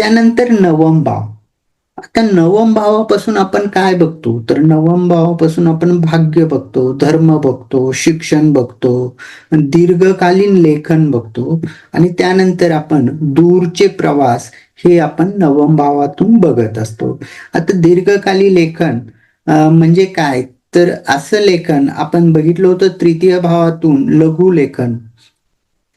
त्यानंतर नवम भाव. आता नवम भावापासून आपण काय बघतो, तर नवम भावापासून आपण भाग्य बघतो, धर्म बघतो, शिक्षण बघतो, दीर्घकालीन लेखन बघतो आणि त्यानंतर आपण दूरचे प्रवास हे आपण नवम भावातून बघत असतो. आता दीर्घकालीन लेखन म्हणजे काय, तर असं लेखन आपण बघितलं होतं तृतीय भावातून लघु लेखन,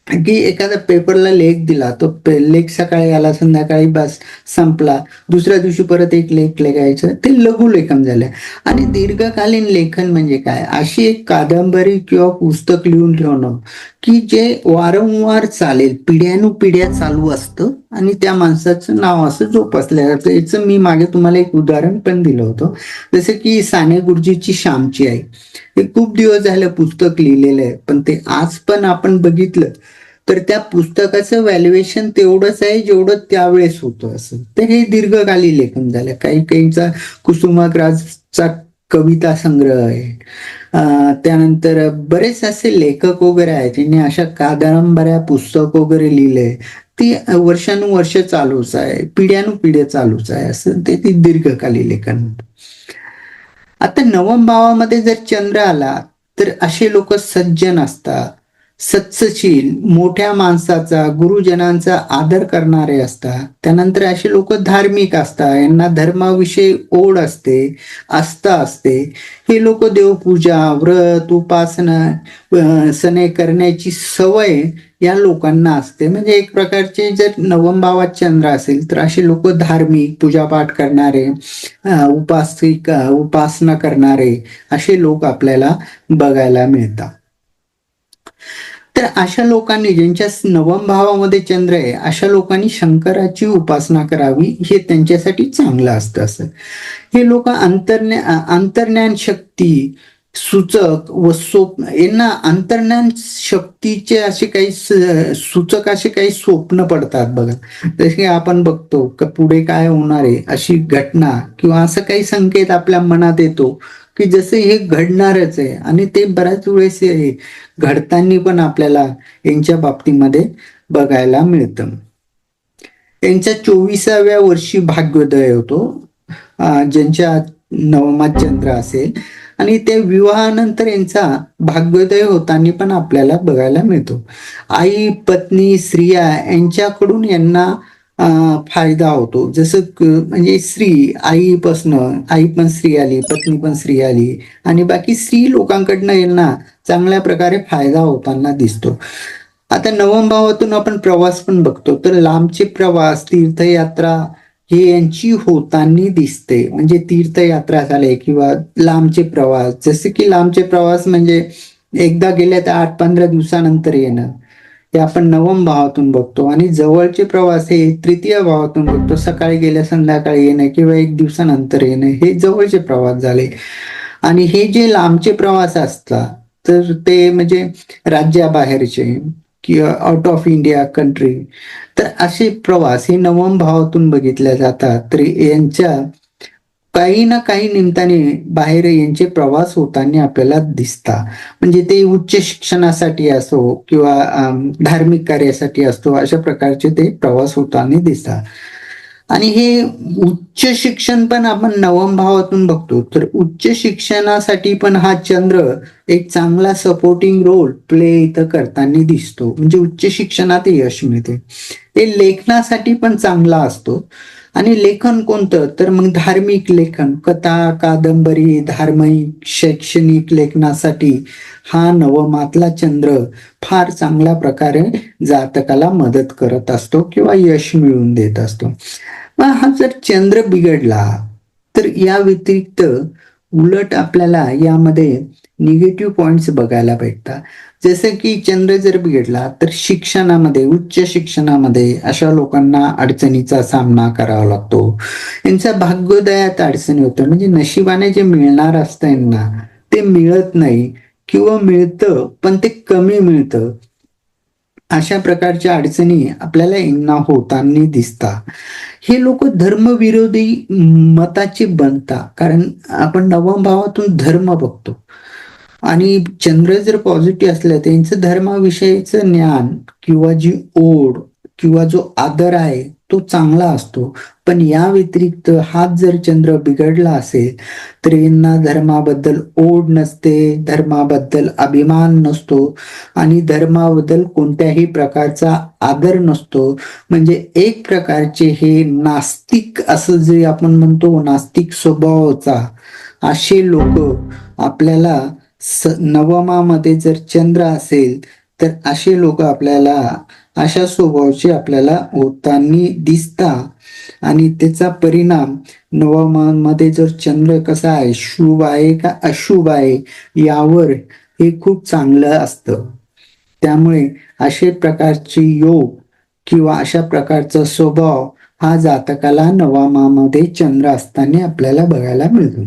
की एखाद्या पेपरला लेख दिला, तो लेख सकाळी आला, संध्याकाळी बस संपला, दुसऱ्या दिवशी परत एक लेख लिहायचं, ते लघु लेखन झालं. आणि दीर्घकालीन लेखन म्हणजे काय, अशी एक कादंबरी किंवा पुस्तक लिहून ठेवणं की जे वारंवार चालेल, पिढ्यानुपिढ्या चालू असतं आणि त्या माणसाचं नाव असं जोपासलं जातं. याचं मी मागे तुम्हाला एक उदाहरण पण दिलं होतं, जसं की साने गुरुजीची श्यामची आई. हे खूप दिवस झालं पुस्तक लिहिलेलं आहे, पण ते आज पण आपण बघितलं तर त्या पुस्तकाचं व्हॅल्युएशन तेवढंच आहे जेवढं त्यावेळेस होतं. असं तर हे दीर्घकालीन लेखन झालं. काही काहींचा कुसुमाग्रजचा कविता संग्रह आहे. त्यानंतर बरेच असे लेखक वगैरे आहेत ज्यांनी अशा कादंबऱ्या, पुस्तक वगैरे लिहिले. ती वर्षानुवर्ष चालूच आहे, पिढ्यानुपिढ्या चालूच आहे. असं ते दीर्घकालीन लेखन. आता नवम भावामध्ये जर चंद्र आला तर असे लोक सज्जन असतात, सत्सशील, मोठ्या माणसाचा, गुरुजनांचा आदर करणारे असतात. त्यानंतर असे लोक धार्मिक असतात, यांना धर्माविषयी ओढ असते, आस्था असते. हे लोक देवपूजा, व्रत, उपासना सने करण्याची सवय या लोकांना असते. म्हणजे एक प्रकारचे जर नवम भावात चंद्र असेल तर असे लोक धार्मिक, पूजापाठ करणारे, उपासना करणारे असे लोक आपल्याला बघायला मिळतात. तर अशा लोकांनी, ज्यांच्या नवम भावामध्ये चंद्र आहे, अशा लोकांनी शंकराची उपासना करावी, हे त्यांच्यासाठी चांगलं असतं. असं हे लोक अंतर्ज्ञान शक्ती, सूचक व स्वप्न, यांना अंतर्ज्ञान शक्तीचे असे काही सूचक असे काही स्वप्न पडतात बघा. जसे की आपण बघतो की पुढे काय होणार आहे अशी घटना किंवा असं काही संकेत आपल्या मनात येतो की जसं हे घडणारच आहे, आणि ते बऱ्याच वेळेस घडताना पण आपल्याला यांच्या बाबतीमध्ये बघायला मिळतं. यांच्या 24व्या वर्षी भाग्योदय होतो, ज्यांच्या नवमात चंद्र असेल, आणि ते विवाहानंतर यांचा भाग्योदय होताना पण आपल्याला बघायला मिळतो. आई, पत्नी, स्त्रिया यांच्याकडून यांना फायदा होतो. जसं म्हणजे स्त्री, आई पण स्त्री आली, पत्नी पण स्त्री आली, आणि बाकी स्त्री लोकांकडनं यांना चांगल्या प्रकारे फायदा होताना दिसतो. आता नवम भावातून आपण प्रवास पण बघतो, तर लांबचे प्रवास, तीर्थयात्रा हे यांची होताना दिसते. म्हणजे तीर्थयात्रा झाले किंवा लांबचे प्रवास, जसे की लांबचे प्रवास म्हणजे एकदा गेले तर 8-15 दिवसानंतर येणं, हे आपण नवम भावातून बघतो. आणि जवळचे प्रवास हे तृतीय भावातून बघतो, सकाळी गेल्या संध्याकाळी येणं किंवा 1 दिवसानंतर येणं, हे जवळचे प्रवास झाले. आणि हे जे लांबचे प्रवास असतात तर ते म्हणजे राज्याबाहेरचे किंवा आउट ऑफ इंडिया कंट्री, तर असे प्रवास हे नवम भावातून बघितले जातात. तर यांच्या काही ना काही निमित्ताने बाहेर यांचे प्रवास होताना आपल्याला दिसतात. म्हणजे ते उच्च शिक्षणासाठी असो किंवा धार्मिक कार्यासाठी असतो, अशा प्रकारचे ते प्रवास होताना दिसतात. आणि हे उच्च शिक्षण पण आपण नवम भावातून बघतो, तर उच्च शिक्षणासाठी पण हा चंद्र एक चांगला सपोर्टिंग रोल प्ले इथं करताना दिसतो. म्हणजे उच्च शिक्षणात यश मिळते. ते लेखनासाठी पण चांगला असतो. आणि लेखन कोणतं, तर मग धार्मिक लेखन, कथा, कादंबरी, धार्मिक, शैक्षणिक लेखनासाठी हा नवमातला चंद्र फार चांगल्या प्रकारे जातकाला मदत करत असतो किंवा यश मिळवून देत असतो. मग हा जर चंद्र बिघडला तर या व्यतिरिक्त उलट आपल्याला यामध्ये निगेटिव्ह पॉइंट्स बघायला भेटतात. जसं की चंद्र जर बिघडला तर शिक्षणामध्ये, उच्च शिक्षणामध्ये अशा लोकांना अडचणीचा सामना करावा लागतो. यांच्या भाग्योदयात अडचणी होतं, म्हणजे नशिबाने जे मिळणार असतं यांना ते मिळत नाही किंवा मिळतं पण ते कमी मिळतं. अशा प्रकारच्या अडचणी आपल्याला यांना होताना दिसतात. हे लोक धर्मविरोधी मताचे बनतात, कारण आपण नवम भावातून धर्म बघतो आणि चंद्र जर पॉझिटिव्ह असलं तर यांचं धर्माविषयीचं ज्ञान किंवा जी ओढ किंवा जो आदर आहे तो चांगला असतो. पण या व्यतिरिक्त हाच जर चंद्र बिघडला असेल तर यांना धर्माबद्दल ओढ नसते, धर्माबद्दल अभिमान नसतो आणि धर्माबद्दल कोणत्याही प्रकारचा आदर नसतो. म्हणजे एक प्रकारचे हे नास्तिक असं जे आपण म्हणतो, नास्तिक स्वभावाचा असे लोक आपल्याला नवमामध्ये जर चंद्र असेल तर असे लोक आपल्याला अशा स्वभावाचे आपल्याला होताना दिसतात आणि त्याचा परिणाम नवमामध्ये जर चंद्र कसा आहे, शुभ आहे का अशुभ आहे, यावर हे खूप चांगलं असतं. त्यामुळे अशा प्रकारचे योग किंवा अशा प्रकारचा स्वभाव हा जातकाला नवमामध्ये चंद्र असताना आपल्याला बघायला मिळतो.